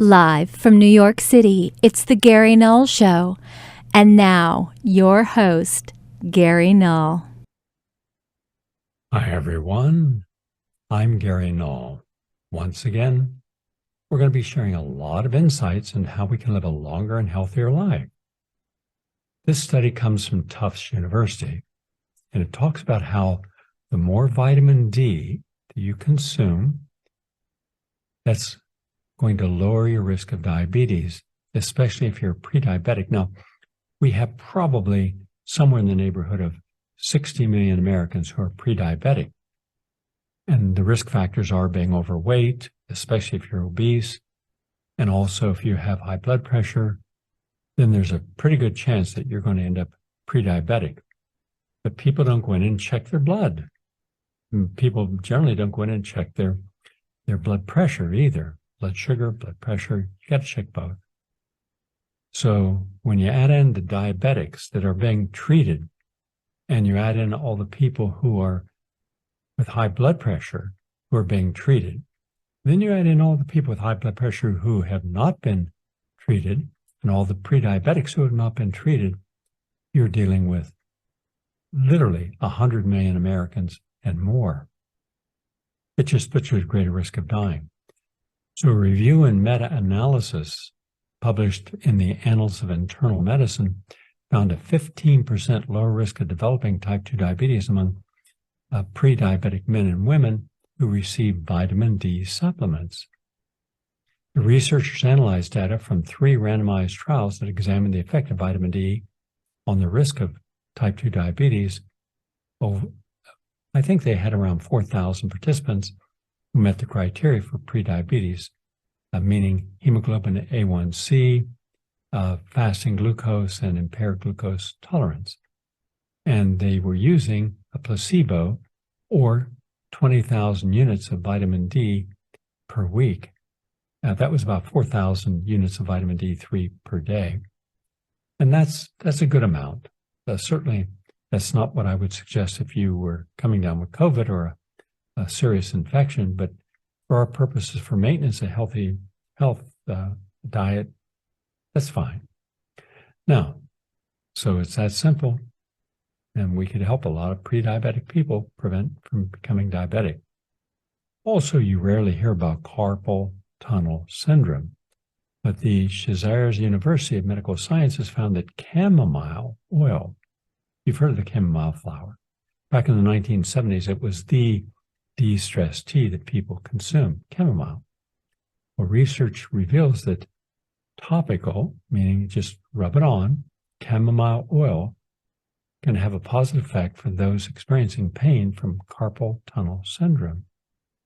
Live from New York City, it's the Gary Null Show. And now, your host, Gary Null. Hi, everyone. I'm Gary Null. Once again, we're going to be sharing a lot of insights on how we can live a longer and healthier life. This study comes from Tufts University, and it talks about how the more vitamin D that you consume, that's going to lower your risk of diabetes, especially if you're pre-diabetic. Now, we have probably somewhere in the neighborhood of 60 million Americans who are pre-diabetic. And the risk factors are being overweight, especially if you're obese, and also if you have high blood pressure, then there's a pretty good chance that you're going to end up pre-diabetic. But people don't go in and check their blood. People generally don't go in and check their blood pressure either. Blood sugar, blood pressure, you got to check both. So when you add in the diabetics that are being treated, and you add in all the people who are with high blood pressure who are being treated, then you add in all the people with high blood pressure who have not been treated, and all the pre-diabetics who have not been treated, you're dealing with literally 100 million Americans and more. It just puts you at greater risk of dying. So a review and meta-analysis published in the Annals of Internal Medicine found a 15% lower risk of developing type 2 diabetes among pre-diabetic men and women who receive vitamin D supplements. The researchers analyzed data from 3 randomized trials that examined the effect of vitamin D on the risk of type 2 diabetes. I think they had around 4,000 participants who met the criteria for prediabetes, meaning hemoglobin A1C, fasting glucose, and impaired glucose tolerance. And they were using a placebo or 20,000 units of vitamin D per week. That was about 4,000 units of vitamin D3 per day. And that's a good amount. Certainly, that's not what I would suggest if you were coming down with COVID or a serious infection, but for our purposes, for maintenance of healthy health diet, that's fine. Now, so it's that simple, and we could help a lot of pre-diabetic people prevent from becoming diabetic. Also, you rarely hear about carpal tunnel syndrome, but the Shazars University of Medical Sciences found that chamomile oil, you've heard of the chamomile flower, back in the 1970s, it was the de-stress tea that people consume, chamomile. Well, research reveals that topical, meaning just rub it on, chamomile oil can have a positive effect for those experiencing pain from carpal tunnel syndrome.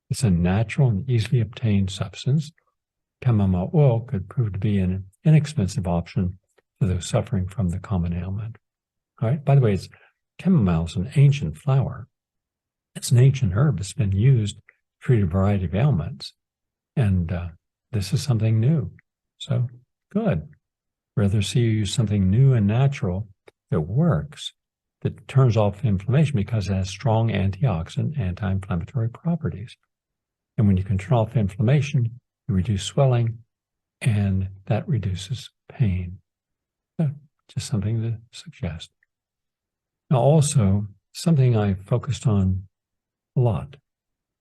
It's a natural and easily obtained substance. Chamomile oil could prove to be an inexpensive option for those suffering from the common ailment. All right. By the way, chamomile is an ancient flower. It's an ancient herb. It's been used to treat a variety of ailments. And this is something new. So good. Rather see you use something new and natural that works, that turns off inflammation because it has strong antioxidant, anti-inflammatory properties. And when you can turn off inflammation, you reduce swelling, and that reduces pain. So just something to suggest. Now, also, something I focused on a lot.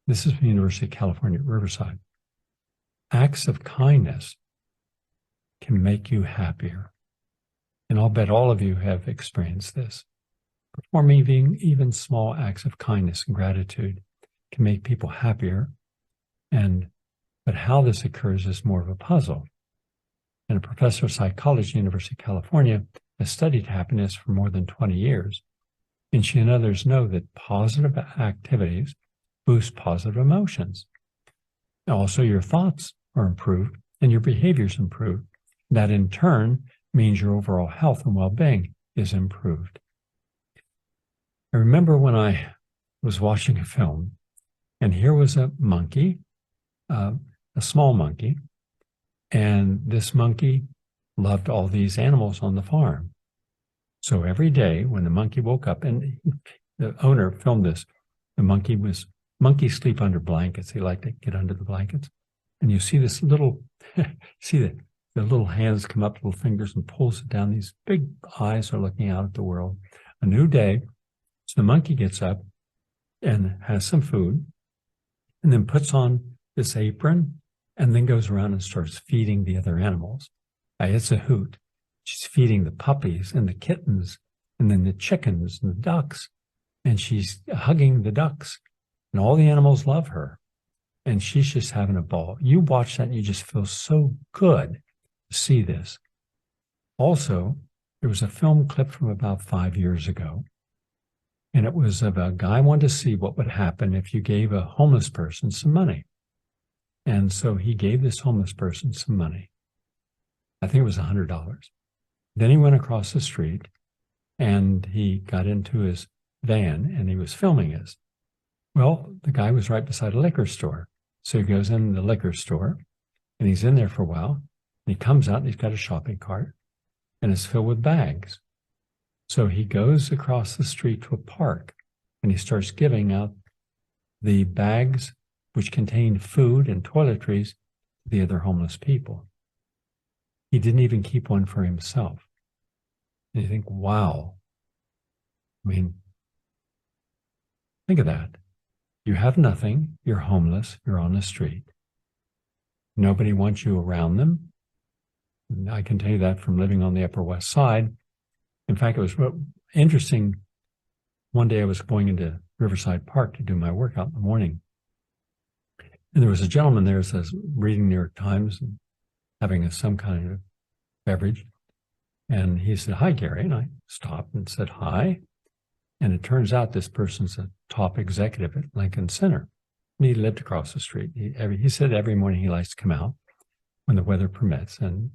This is from the University of California at Riverside. Acts of kindness can make you happier. And I'll bet all of you have experienced this. Performing even small acts of kindness and gratitude can make people happier. But how this occurs is more of a puzzle. And a professor of psychology at the University of California has studied happiness for more than 20 years. And she and others know that positive activities boost positive emotions. Also, your thoughts are improved and your behaviors improved. That in turn means your overall health and well-being is improved. I remember when I was watching a film, and here was a monkey, a small monkey, and this monkey loved all these animals on the farm. So every day when the monkey woke up, and the owner filmed this, monkeys sleep under blankets. They like to get under the blankets. And you see this little, see the little hands come up, little fingers, and pulls it down. These big eyes are looking out at the world. A new day. So the monkey gets up and has some food, and then puts on this apron, and then goes around and starts feeding the other animals. It's a hoot. She's feeding the puppies and the kittens, and then the chickens and the ducks, and she's hugging the ducks, and all the animals love her, and she's just having a ball. You watch that and you just feel so good to see this. Also, there was a film clip from about 5 years ago, and it was of a guy wanted to see what would happen if you gave a homeless person some money. And so he gave this homeless person some money. I think it was $100. Then he went across the street and he got into his van and he was filming us. Well, the guy was right beside a liquor store. So he goes in the liquor store and he's in there for a while. And he comes out and he's got a shopping cart and it's filled with bags. So he goes across the street to a park and he starts giving out the bags which contained food and toiletries to the other homeless people. He didn't even keep one for himself. And you think, wow. I mean, think of that. You have nothing, you're homeless, you're on the street. Nobody wants you around them. And I can tell you that from living on the Upper West Side. In fact, it was interesting. One day I was going into Riverside Park to do my workout in the morning. And there was a gentleman there that was reading New York Times and having some kind of beverage. And he said, "Hi, Gary." And I stopped and said, "Hi." And it turns out this person's a top executive at Lincoln Center. And he lived across the street. He said every morning he likes to come out when the weather permits and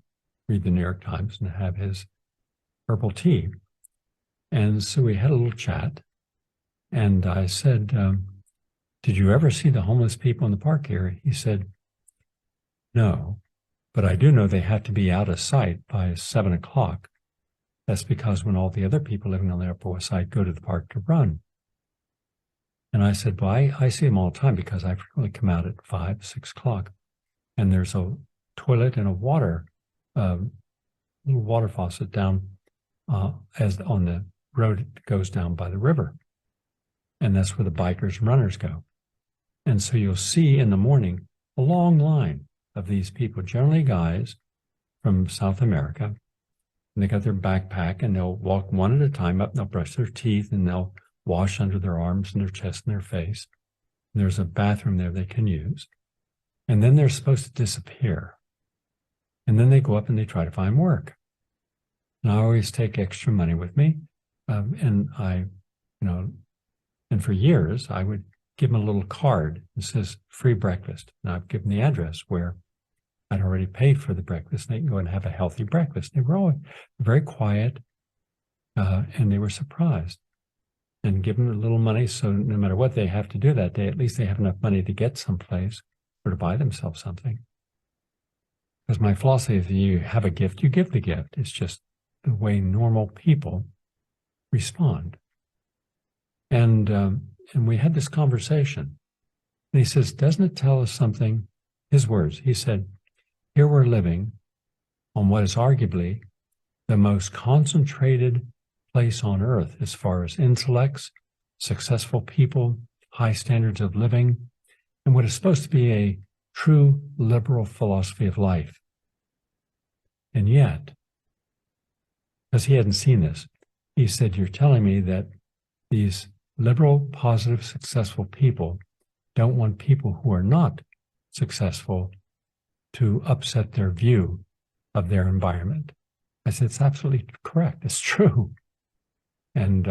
read the New York Times and have his herbal tea. And so we had a little chat. And I said, "Did you ever see the homeless people in the park here?" He said, "No, but I do know they have to be out of sight by 7 o'clock. That's because when all the other people living on the Upper West Side go to the park to run." And I said, "Well, I see them all the time because I frequently come out at 5, 6 o'clock. And there's a toilet and a little water faucet down as on the road that goes down by the river. And that's where the bikers and runners go. And so you'll see in the morning a long line of these people, generally guys from South America. And they got their backpack and they'll walk one at a time up and they'll brush their teeth and they'll wash under their arms and their chest and their face. And there's a bathroom there they can use. And then they're supposed to disappear. And then they go up and they try to find work. And I always take extra money with me. And for years, I would give them a little card that says free breakfast. And I've given the address where I'd already paid for the breakfast. They can go and have a healthy breakfast. They were all very quiet, and they were surprised. And give them a little money, so no matter what they have to do that day, at least they have enough money to get someplace or to buy themselves something. Because my philosophy is, you have a gift, you give the gift. It's just the way normal people respond. And we had this conversation. And he says, "Doesn't it tell us something?" His words, he said, "Here we're living on what is arguably the most concentrated place on earth as far as intellects, successful people, high standards of living, and what is supposed to be a true liberal philosophy of life." And yet, because he hadn't seen this, he said, "You're telling me that these liberal, positive, successful people don't want people who are not successful to upset their view of their environment." I said, "It's absolutely correct. It's true." And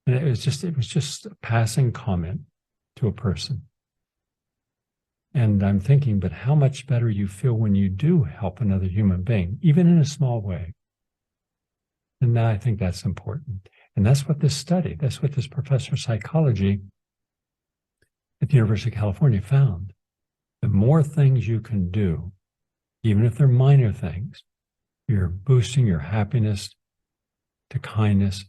it was just a passing comment to a person. And I'm thinking, but how much better you feel when you do help another human being, even in a small way. And now I think that's important. And that's what this professor of psychology at the University of California found. The more things you can do, even if they're minor things, you're boosting your happiness to kindness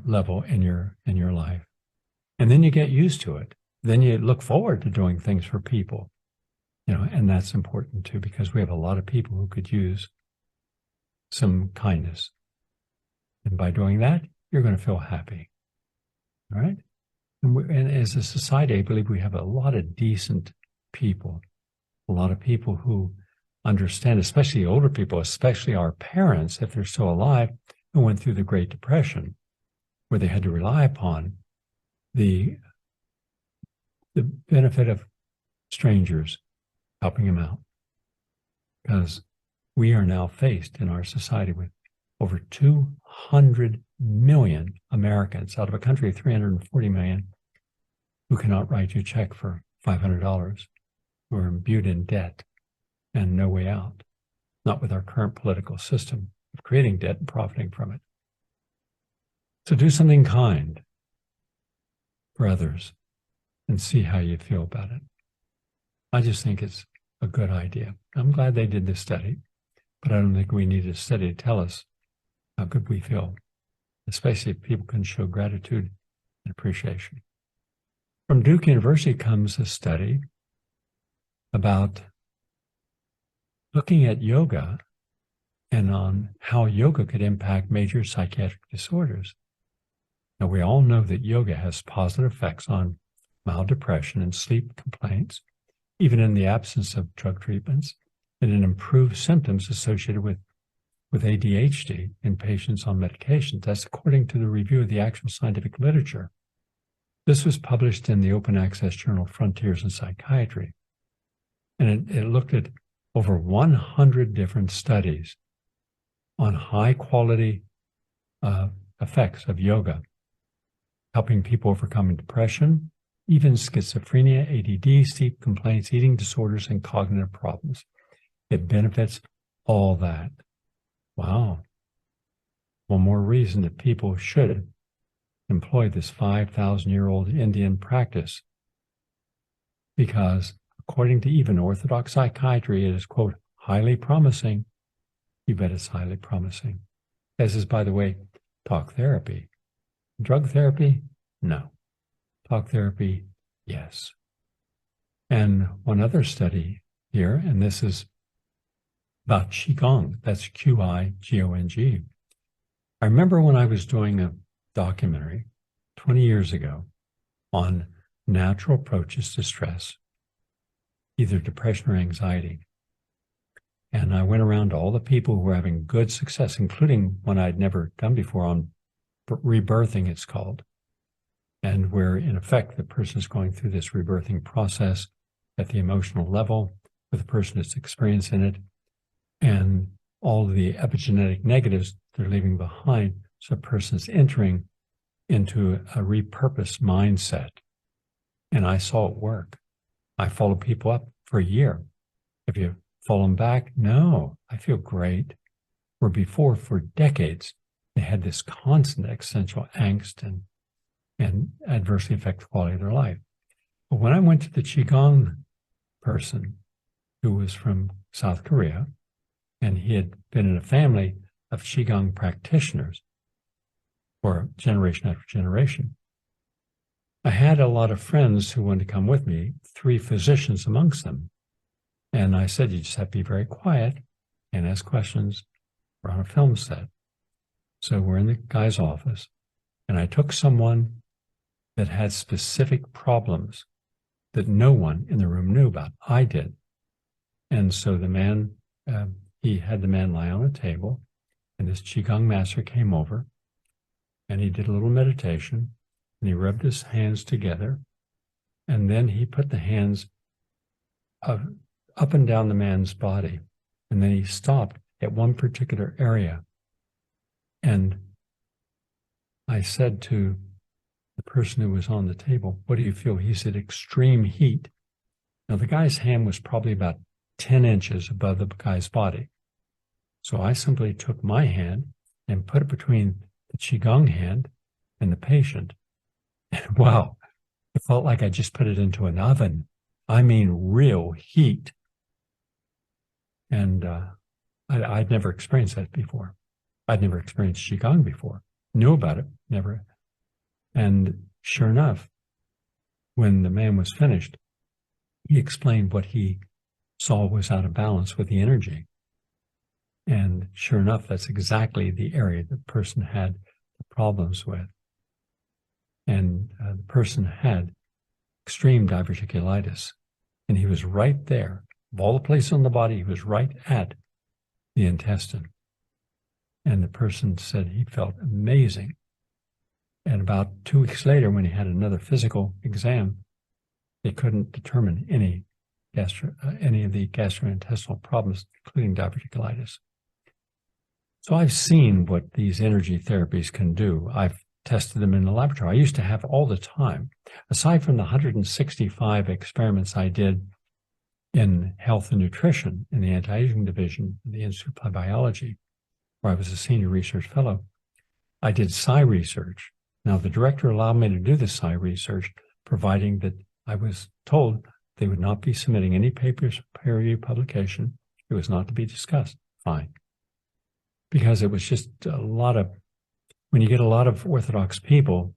level in your life. And then you get used to it. Then you look forward to doing things for people. And that's important too, because we have a lot of people who could use some kindness. And by doing that, you're going to feel happy. All right. And as a society, I believe we have a lot of decent people, a lot of people who understand, especially older people, especially our parents, if they're still alive, who went through the Great Depression, where they had to rely upon the benefit of strangers helping them out. Because we are now faced in our society with over 200 million Americans out of a country of 340 million who cannot write you a check for $500, who are imbued in debt and no way out, not with our current political system of creating debt and profiting from it. So do something kind for others and see how you feel about it. I just think it's a good idea. I'm glad they did this study, but I don't think we need a study to tell us how good we feel, especially if people can show gratitude and appreciation. From Duke University comes a study about looking at yoga and on how yoga could impact major psychiatric disorders. Now, we all know that yoga has positive effects on mild depression and sleep complaints, even in the absence of drug treatments, and it improves symptoms associated with ADHD in patients on medications. That's according to the review of the actual scientific literature. This was published in the open access journal Frontiers in Psychiatry. And it looked at over 100 different studies on high quality effects of yoga, helping people overcome depression, even schizophrenia, ADD, sleep complaints, eating disorders, and cognitive problems. It benefits all that. Wow. One more reason that people should employ this 5,000-year-old Indian practice, because according to even orthodox psychiatry, it is, quote, highly promising. You bet it's highly promising. As is, by the way, talk therapy. Drug therapy? No. Talk therapy? Yes. And one other study here, and this is about Qigong. That's Qigong. I remember when I was doing a documentary 20 years ago on natural approaches to stress, either depression or anxiety. And I went around to all the people who were having good success, including one I'd never done before on rebirthing, it's called. And where, in effect, the person is going through this rebirthing process at the emotional level with the person that's experiencing it, and all of the epigenetic negatives they're leaving behind. So a person is entering into a repurposed mindset. And I saw it work. I followed people up for a year. Have you fallen back? No, I feel great. Where before, for decades, they had this constant existential angst and adversely affect the quality of their life. But when I went to the Qigong person who was from South Korea, and he had been in a family of Qigong practitioners for generation after generation, I had a lot of friends who wanted to come with me, 3 physicians amongst them. And I said, you just have to be very quiet and ask questions. We're on a film set. So we're in the guy's office, and I took someone that had specific problems that no one in the room knew about. I did. And so the man, he had the man lie on a table, and this Qigong master came over, and he did a little meditation, and he rubbed his hands together, and then he put the hands up and down the man's body, and then he stopped at one particular area. And I said to the person who was on the table, what do you feel? He said, extreme heat. Now, the guy's hand was probably about 10 inches above the guy's body. So I simply took my hand and put it between the Qigong hand and the patient. And wow, it felt like I just put it into an oven. I mean, real heat. And I'd never experienced that before. I'd never experienced Qigong before. Knew about it, never. And sure enough, when the man was finished, he explained what he saw was out of balance with the energy. And sure enough, that's exactly the area the person had problems with. And the person had extreme diverticulitis. And he was right there. Of all the places on the body, he was right at the intestine. And the person said he felt amazing. And about 2 weeks later, when he had another physical exam, they couldn't determine any of the gastrointestinal problems, including diverticulitis. So I've seen what these energy therapies can do. I've tested them in the laboratory. I used to have all the time. Aside from the 165 experiments I did in health and nutrition in the anti-aging division of the Institute of Applied Biology, where I was a senior research fellow, I did psi research. Now, the director allowed me to do the psi research, providing that I was told they would not be submitting any papers for peer-reviewed publication. It was not to be discussed. Fine. Because it was just a lot of, when you get a lot of orthodox people,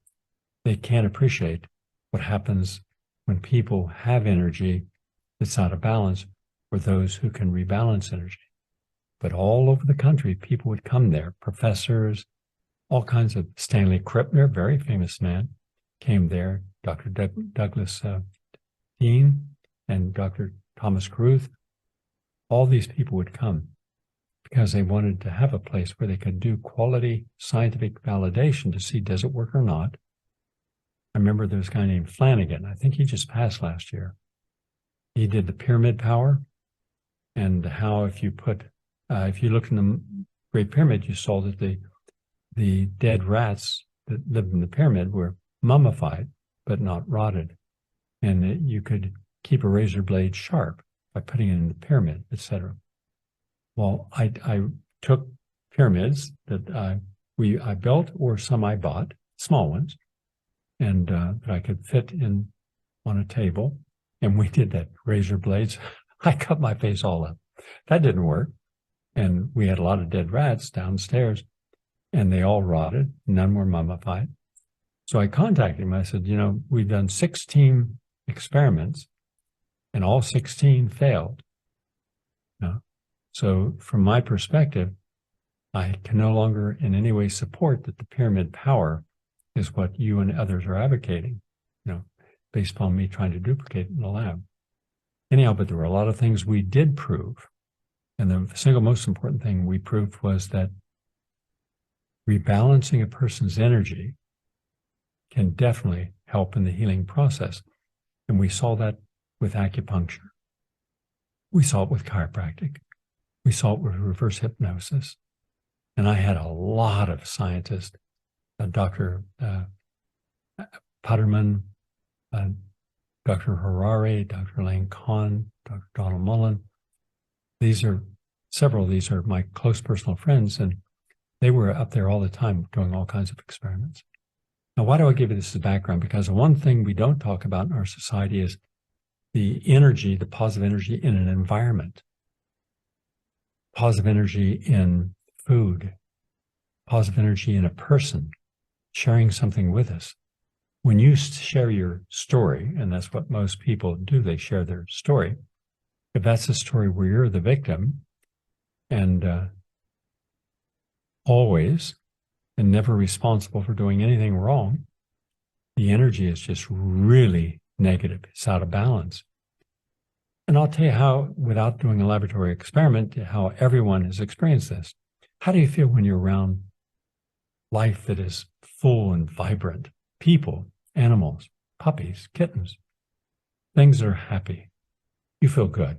they can't appreciate what happens when people have energy that's out of balance, or those who can rebalance energy. But all over the country, people would come there, professors, all kinds of, Stanley Krippner, very famous man, came there, Dr. Douglas Dean and Dr. Thomas Caruth. All these people would come because they wanted to have a place where they could do quality scientific validation to see does it work or not. I remember there was a guy named Flanagan. I think he just passed last year. He did the pyramid power, and how if you look in the Great Pyramid, you saw that the dead rats that lived in the pyramid were mummified, but not rotted. And that you could keep a razor blade sharp by putting it in the pyramid, etc. Well, I took pyramids that I built, or some I bought, small ones, and that I could fit in on a table. And we did that, razor blades. I cut my face all up. That didn't work. And we had a lot of dead rats downstairs, and they all rotted. None were mummified. So I contacted him. I said, we've done 16 experiments, and all 16 failed. So from my perspective, I can no longer in any way support that the pyramid power is what you and others are advocating, based upon me trying to duplicate it in the lab. Anyhow, but there were a lot of things we did prove. And the single most important thing we proved was that rebalancing a person's energy can definitely help in the healing process. And we saw that with acupuncture. We saw it with chiropractic. We saw it with reverse hypnosis. And I had a lot of scientists, Dr. Putterman, Dr. Harari, Dr. Lane Kahn, Dr. Donald Mullen. Several of these are my close personal friends, and they were up there all the time doing all kinds of experiments. Now, why do I give you this as background? Because the one thing we don't talk about in our society is the energy, the positive energy in an environment, positive energy in food, positive energy in a person, sharing something with us. When you share your story, and that's what most people do, they share their story. If that's a story where you're the victim and always and never responsible for doing anything wrong, the energy is just really negative. It's out of balance. And I'll tell you how, without doing a laboratory experiment, how everyone has experienced this. How do you feel when you're around life that is full and vibrant? People, animals, puppies, kittens, things that are happy. You feel good.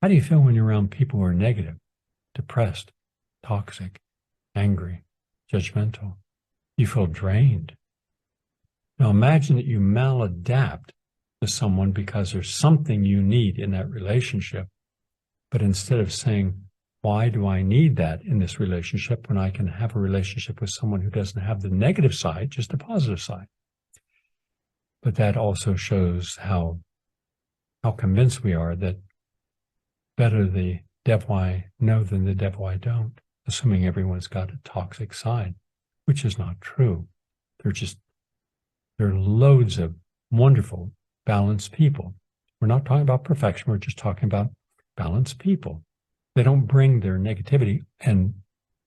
How do you feel when you're around people who are negative, depressed, toxic, angry, judgmental? You feel drained. Now imagine that you maladapt to someone because there's something you need in that relationship. But instead of saying, why do I need that in this relationship when I can have a relationship with someone who doesn't have the negative side, just the positive side? But that also shows how convinced we are that better the devil I know than the devil I don't, assuming everyone's got a toxic side, which is not true. There are loads of wonderful, balanced people. We're not talking about perfection. We're just talking about balanced people. They don't bring their negativity and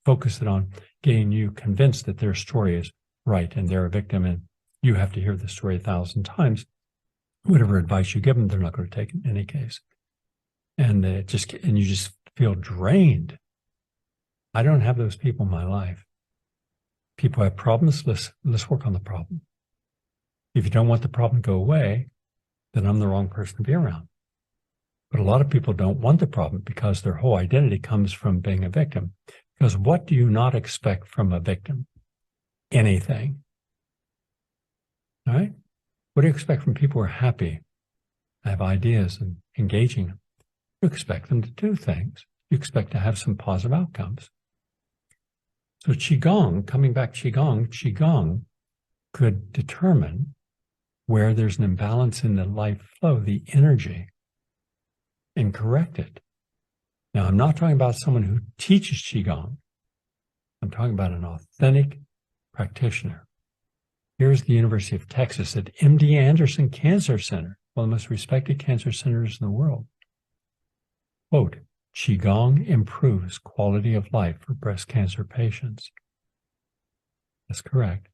focus it on getting you convinced that their story is right and they're a victim and you have to hear the story 1,000 times. Whatever advice you give them, they're not going to take it in any case. And you just feel drained. I don't have those people in my life. People have problems. Let's work on the problem. If you don't want the problem to go away, then I'm the wrong person to be around. But a lot of people don't want the problem because their whole identity comes from being a victim. Because what do you not expect from a victim? Anything. All right? What do you expect from people who are happy, have ideas, and engaging them? You expect them to do things. You expect to have some positive outcomes. So Qigong, coming back Qigong could determine where there's an imbalance in the life flow, the energy, and correct it. Now, I'm not talking about someone who teaches Qigong. I'm talking about an authentic practitioner. Here's the University of Texas at MD Anderson Cancer Center, one of the most respected cancer centers in the world. Quote, Qigong improves quality of life for breast cancer patients. That's correct.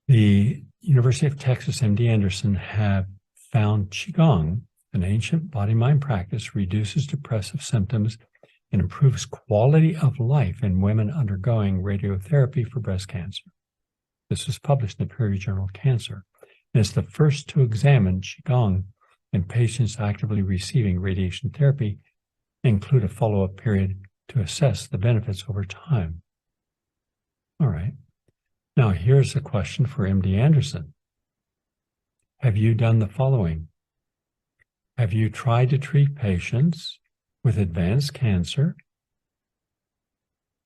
The University of Texas, MD Anderson, have found Qigong, an ancient body-mind practice, reduces depressive symptoms and improves quality of life in women undergoing radiotherapy for breast cancer. This was published in the peer-reviewed journal Cancer, and it's the first to examine Qigong in patients actively receiving radiation therapy, include a follow-up period to assess the benefits over time. All right. Now, here's a question for MD Anderson. Have you done the following? Have you tried to treat patients with advanced cancer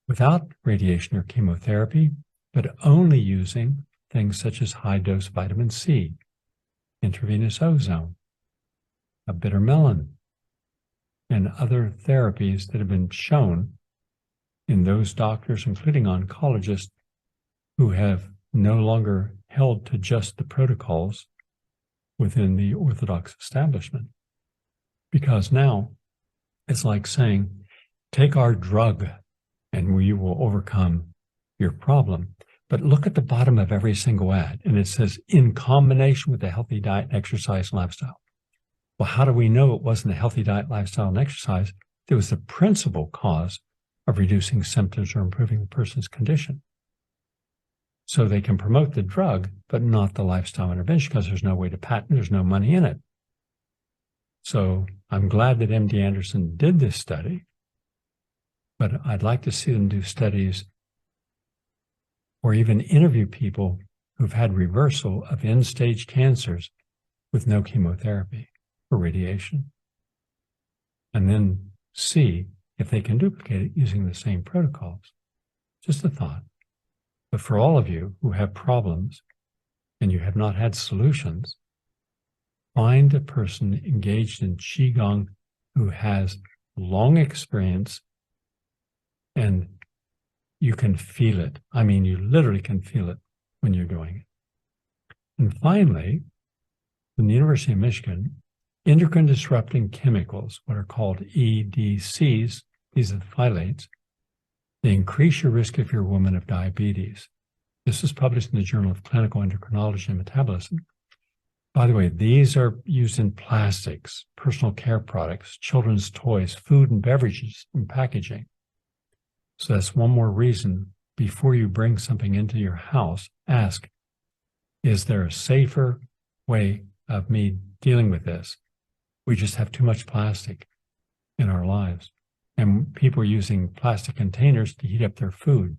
without radiation or chemotherapy, but only using things such as high-dose vitamin C, intravenous ozone, a bitter melon, and other therapies that have been shown in those doctors, including oncologists, who have no longer held to just the protocols within the orthodox establishment? Because now it's like saying, take our drug and we will overcome your problem. But look at the bottom of every single ad, and it says, in combination with a healthy diet, exercise, and lifestyle. Well, how do we know it wasn't a healthy diet, lifestyle, and exercise? It was the principal cause of reducing symptoms or improving the person's condition. So they can promote the drug, but not the lifestyle intervention because there's no way to patent, there's no money in it. So I'm glad that MD Anderson did this study, but I'd like to see them do studies or even interview people who've had reversal of end-stage cancers with no chemotherapy or radiation, and then see if they can duplicate it using the same protocols. Just a thought. But for all of you who have problems and you have not had solutions, find a person engaged in Qigong who has long experience, and you can feel it. I mean, you literally can feel it when you're doing it. And finally, from the University of Michigan, endocrine disrupting chemicals, what are called EDCs, these are the phthalates, they increase your risk if you're a woman of diabetes. This is published in the Journal of Clinical Endocrinology and Metabolism. By the way, these are used in plastics, personal care products, children's toys, food and beverages, and packaging. So that's one more reason, before you bring something into your house, ask, is there a safer way of me dealing with this? We just have too much plastic in our lives. And people are using plastic containers to heat up their food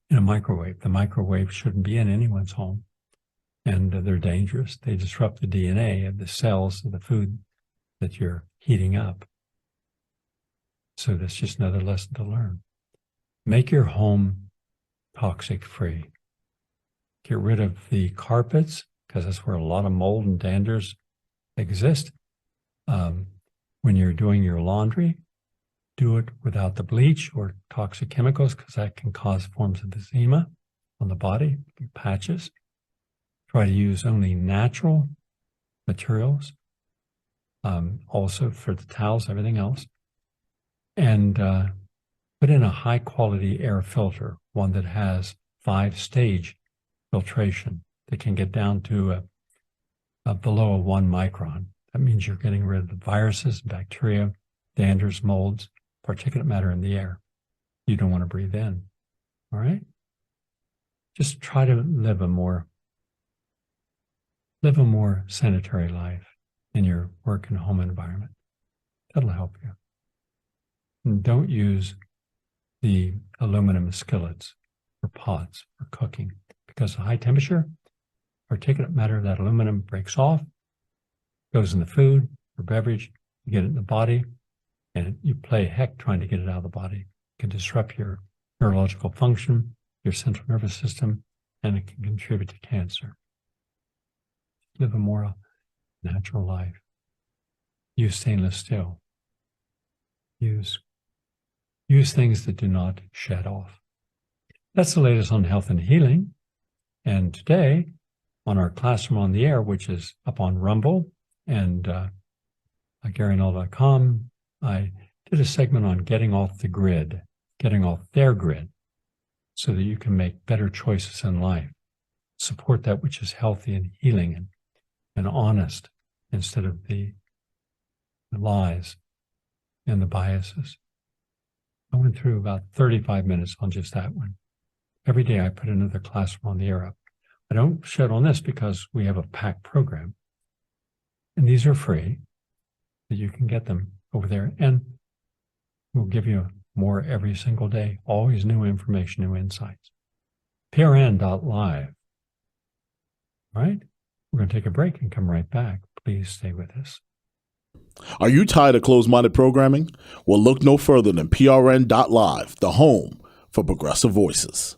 in a microwave. The microwave shouldn't be in anyone's home. And they're dangerous. They disrupt the DNA of the cells of the food that you're heating up. So that's just another lesson to learn. Make your home toxic-free. Get rid of the carpets, because that's where a lot of mold and danders exist. When you're doing your laundry, do it without the bleach or toxic chemicals, because that can cause forms of eczema on the body, patches. Try to use only natural materials, also for the towels, everything else, and put in a high quality air filter, one that has 5-stage filtration that can get down to below 1 micron. That means you're getting rid of the viruses, bacteria, danders, molds, particulate matter in the air you don't want to breathe in. All right? Just try to live a more sanitary life in your work and home environment. That'll help you. And don't use the aluminum skillets or pots for cooking, because of high temperature, particulate matter of that aluminum breaks off, goes in the food or beverage, you get it in the body, and you play heck trying to get it out of the body. It can disrupt your neurological function, your central nervous system, and it can contribute to cancer. Live a more natural life. Use stainless steel. Use things that do not shed off. That's the latest on health and healing. And today, on our Classroom on the Air, which is up on Rumble and GaryNull.com, I did a segment on getting off the grid, getting off their grid, so that you can make better choices in life. Support that which is healthy and healing and honest, instead of the lies and the biases. I went through about 35 minutes on just that one. Every day I put another Classroom on the Air up. I don't shed on this because we have a packed program. And these are free, that you can get them over there. And we'll give you more every single day. Always new information, new insights. PRN.Live. All right? We're going to take a break and come right back. Please stay with us. Are you tired of closed-minded programming? Well, look no further than PRN.Live, the home for progressive voices.